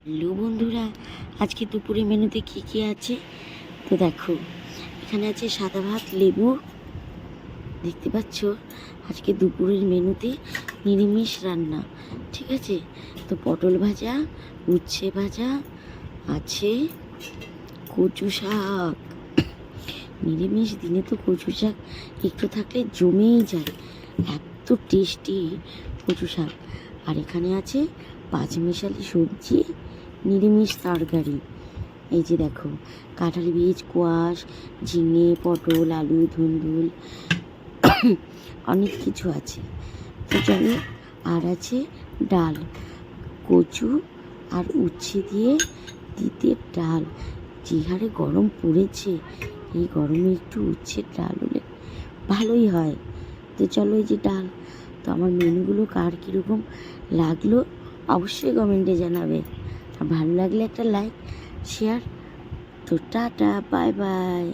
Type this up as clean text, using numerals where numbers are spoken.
Hello বন্ধুরা, আজকে দুপুরে মেনুতে কি কি আছে তো দেখো। এখানে আছে সাদা ভাত, লেবু, দেখতে পাচ্ছ। আজকে দুপুরের মেনুতে নিরামিষ রান্না, ঠিক আছে। তো পটল ভাজা, উচ্ছে ভাজা আছে, কচু শাক। নিরামিষ দিনে তো কচু শাক একটু থাকলে জমেই যায়, এত টেস্টি কচু শাক। আর এখানে আছে পাঁচমিশালি সবজি, নিরামিষ তরকারি। এই যে দেখো, কাঁঠাল বীজ, কোয়াশ, ঝিঙে, পটল, আলু, ধুন্দুল, অনেক কিছু আছে। তো চলো, আর আছে ডাল, কচু আর উচ্ছে দিয়ে দিতে ডাল। যে হারে গরম পড়েছে, এই গরমে একটু উচ্ছের ডাল হলে ভালোই হয়। তো চলো, এই যে ডাল। তো আমার মেনুগুলো কার কীরকম লাগলো অবশ্যই কমেন্টে জানাবে। আর ভালো লাগলে একটা লাইক, শেয়ার। তো টাটা, বাই বাই।